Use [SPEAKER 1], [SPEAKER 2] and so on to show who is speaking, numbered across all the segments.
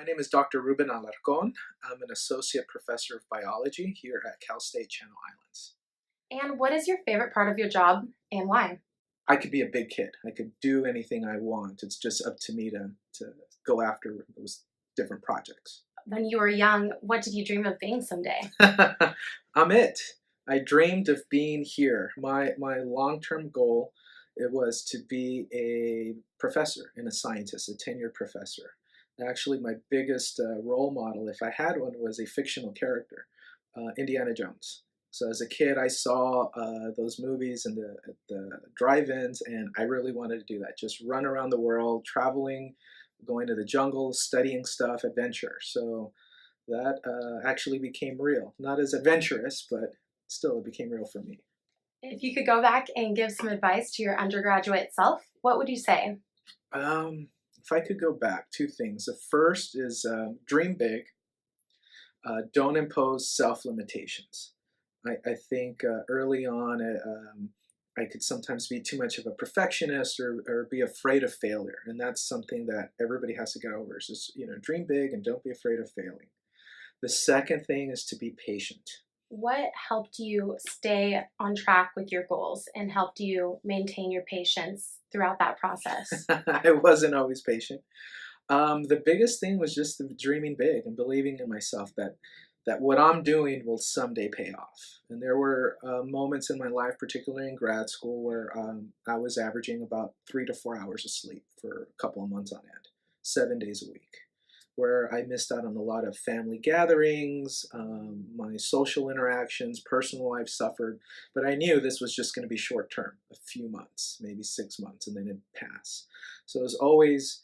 [SPEAKER 1] My name is Dr. Ruben Alarcon. I'm an associate professor of biology here at Cal State Channel Islands.
[SPEAKER 2] And what is your favorite part of your job and why?
[SPEAKER 1] I could be a big kid. I could do anything I want. It's just up to me to go after those different projects.
[SPEAKER 2] When you were young, what did you dream of being someday?
[SPEAKER 1] I'm it. I dreamed of being here. My long-term goal, it was to be a professor and a scientist, a tenured professor. Actually, my biggest role model, if I had one, was a fictional character, Indiana Jones. So as a kid, I saw those movies and the drive-ins, and I really wanted to do that. Just run around the world, traveling, going to the jungle, studying stuff, adventure. So that actually became real. Not as adventurous, but still it became real for me.
[SPEAKER 2] If you could go back and give some advice to your undergraduate self, what would you say?
[SPEAKER 1] If I could go back, two things. The first is dream big. Don't impose self-limitations. I think early on I could sometimes be too much of a perfectionist or be afraid of failure, and that's something that everybody has to get over. Is just, dream big and don't be afraid of failing. The second thing is to be patient.
[SPEAKER 2] What helped you stay on track with your goals and helped you maintain your patience throughout that process?
[SPEAKER 1] I wasn't always patient. The biggest thing was just the dreaming big and believing in myself that what I'm doing will someday pay off. And there were moments in my life, particularly in grad school, where I was averaging about 3 to 4 hours of sleep for a couple of months on end, 7 days a week, where I missed out on a lot of family gatherings, my social interactions, personal life suffered. But I knew this was just going to be short term, a few months, maybe 6 months, and then it'd pass. So it was always,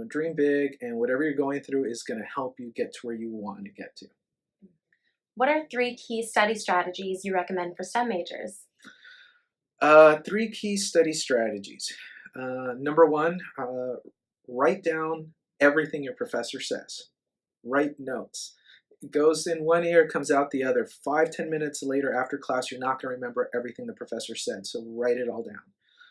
[SPEAKER 1] dream big, and whatever you're going through is going to help you get to where you want to get to.
[SPEAKER 2] What are 3 key study strategies you recommend for STEM majors?
[SPEAKER 1] 3 key study strategies. Number 1, write down everything your professor says. Write notes. It goes in one ear, comes out the other. 5-10 minutes later after class, you're not going to remember everything the professor said, so write it all down.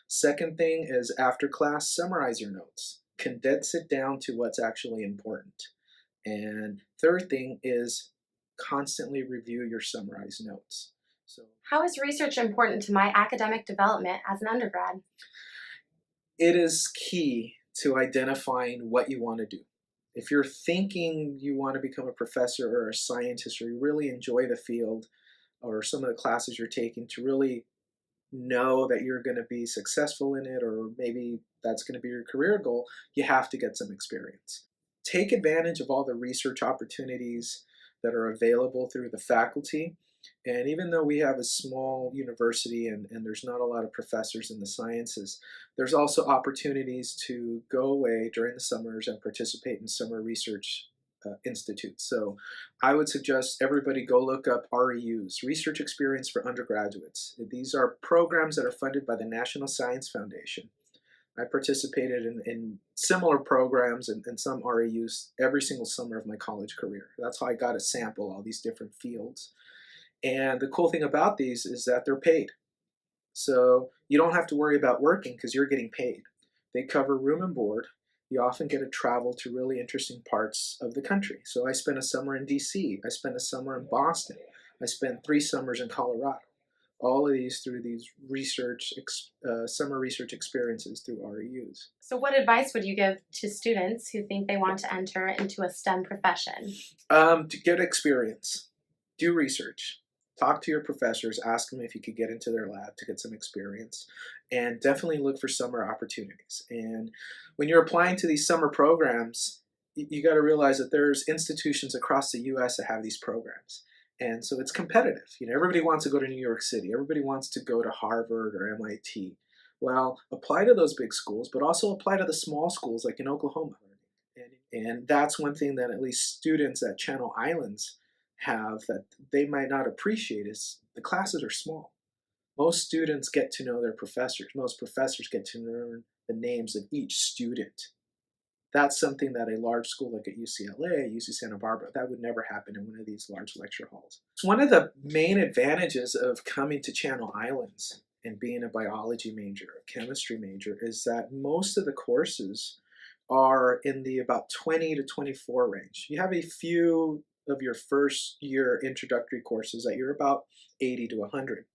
[SPEAKER 1] Second thing is, after class, summarize your notes. Condense it down to what's actually important. And third thing is, constantly review your summarized notes. So,
[SPEAKER 2] How is research important to my academic development as an undergrad?
[SPEAKER 1] it is key to identifying what you want to do. If you're thinking you want to become a professor or a scientist, or you really enjoy the field or some of the classes you're taking, to really know that you're going to be successful in it, or maybe that's going to be your career goal, you have to get some experience. Take advantage of all the research opportunities that are available through the faculty. And even though we have a small university and there's not a lot of professors in the sciences, there's also opportunities to go away during the summers and participate in summer research institutes. So I would suggest everybody go look up REUs, Research Experience for Undergraduates. These are programs that are funded by the National Science Foundation. I participated in similar programs and some REUs every single summer of my college career. That's how I got to sample all these different fields. And the cool thing about these is that they're paid. So you don't have to worry about working because you're getting paid. They cover room and board. You often get to travel to really interesting parts of the country. So I spent a summer in DC. I spent a summer in Boston. I spent 3 summers in Colorado. All of these through these summer research experiences through REUs.
[SPEAKER 2] So what advice would you give to students who think they want to enter into a STEM profession?
[SPEAKER 1] To get experience, do research. Talk to your professors, ask them if you could get into their lab to get some experience, and definitely look for summer opportunities. And when you're applying to these summer programs, you got to realize that there's institutions across the US that have these programs. And so it's competitive. Everybody wants to go to New York City. Everybody wants to go to Harvard or MIT. Well, apply to those big schools, but also apply to the small schools like in Oklahoma. And that's one thing that at least students at Channel Islands have that they might not appreciate is the classes are small. Most students get to know their professors. Most professors get to learn the names of each student. That's something that a large school like at UCLA, UC Santa Barbara, that would never happen in one of these large lecture halls. It's one of the main advantages of coming to Channel Islands and being a biology major, a chemistry major, is that most of the courses are in the about 20 to 24 range. You have a few of your first year introductory courses that you're about 80 to 100.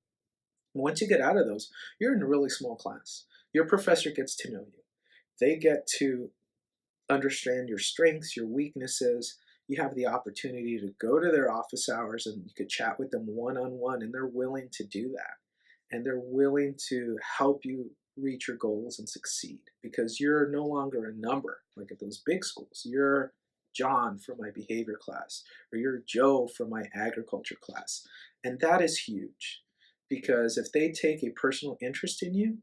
[SPEAKER 1] Once you get out of those, you're in a really small class. Your professor gets to know you. They get to understand your strengths, your weaknesses. You have the opportunity to go to their office hours and you could chat with them one on one, and they're willing to do that. And they're willing to help you reach your goals and succeed because you're no longer a number like at those big schools. You're John from my behavior class, or you're Joe from my agriculture class. And that is huge because if they take a personal interest in you,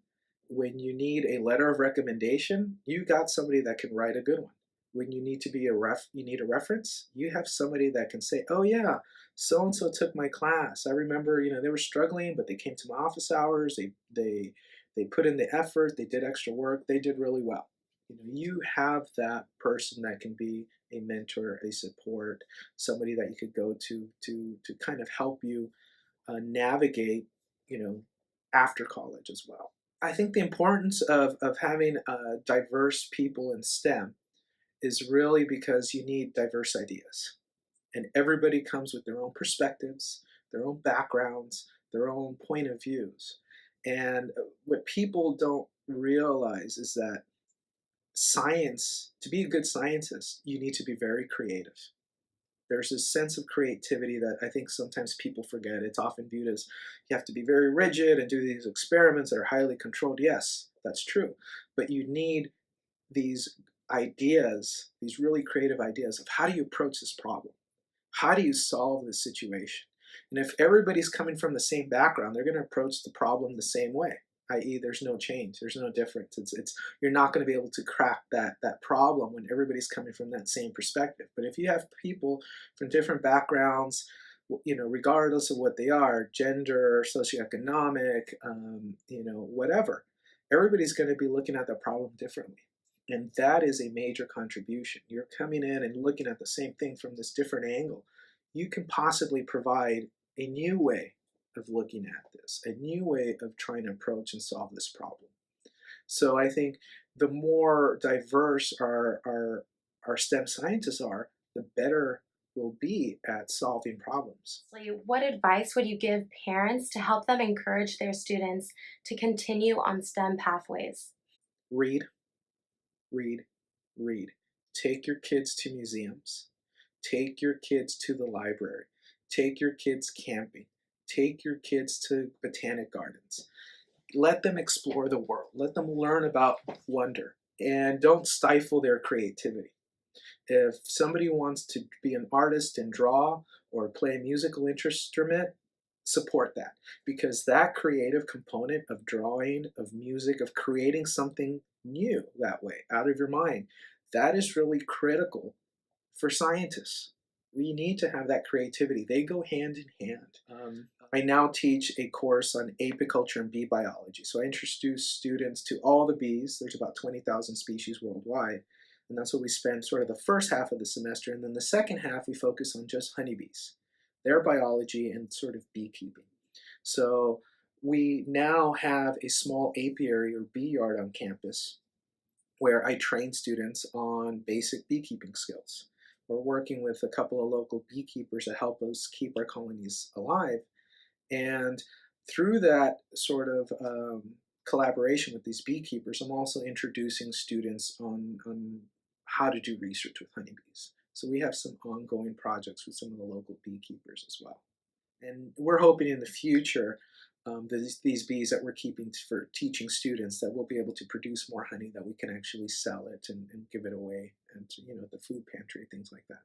[SPEAKER 1] when you need a letter of recommendation, you got somebody that can write a good one. When you need to be you need a reference, you have somebody that can say, "Oh yeah, so and so took my class. I remember, they were struggling, but they came to my office hours. They put in the effort. They did extra work. They did really well." You have that person that can be a mentor, a support, somebody that you could go to kind of help you navigate, you know, after college as well. I think the importance of having diverse people in STEM is really because you need diverse ideas. And everybody comes with their own perspectives, their own backgrounds, their own point of views. And what people don't realize is that science, to be a good scientist, you need to be very creative. There's this sense of creativity that I think sometimes people forget. It's often viewed as you have to be very rigid and do these experiments that are highly controlled. Yes, that's true. But you need these ideas, these really creative ideas of how do you approach this problem? How do you solve this situation? And if everybody's coming from the same background, they're going to approach the problem the same way, i.e., there's no change, there's no difference. It's you're not going to be able to crack that problem when everybody's coming from that same perspective. But if you have people from different backgrounds, regardless of what they are, gender, socioeconomic, whatever, everybody's going to be looking at the problem differently. And that is a major contribution. You're coming in and looking at the same thing from this different angle. You can possibly provide a new way of looking at this, a new way of trying to approach and solve this problem. So I think the more diverse our STEM scientists are, the better we'll be at solving problems.
[SPEAKER 2] What advice would you give parents to help them encourage their students to continue on STEM pathways?
[SPEAKER 1] Read, read, read. Take your kids to museums. Take your kids to the library. Take your kids camping. Take your kids to botanic gardens. Let them explore the world. Let them learn about wonder. And don't stifle their creativity. If somebody wants to be an artist and draw or play a musical instrument, support that, because that creative component of drawing, of music, of creating something new that way out of your mind, that is really critical for scientists. We need to have that creativity. They go hand in hand. I now teach a course on apiculture and bee biology. So I introduce students to all the bees. There's about 20,000 species worldwide. And that's what we spend sort of the first half of the semester. And then the second half, we focus on just honeybees, their biology, and sort of beekeeping. So we now have a small apiary or bee yard on campus where I train students on basic beekeeping skills. We're working with a couple of local beekeepers to help us keep our colonies alive. And through that sort of collaboration with these beekeepers, I'm also introducing students on how to do research with honeybees. So we have some ongoing projects with some of the local beekeepers as well. And we're hoping in the future these bees that we're keeping for teaching students, that we'll be able to produce more honey that we can actually sell it and give it away, and at the food pantry, things like that.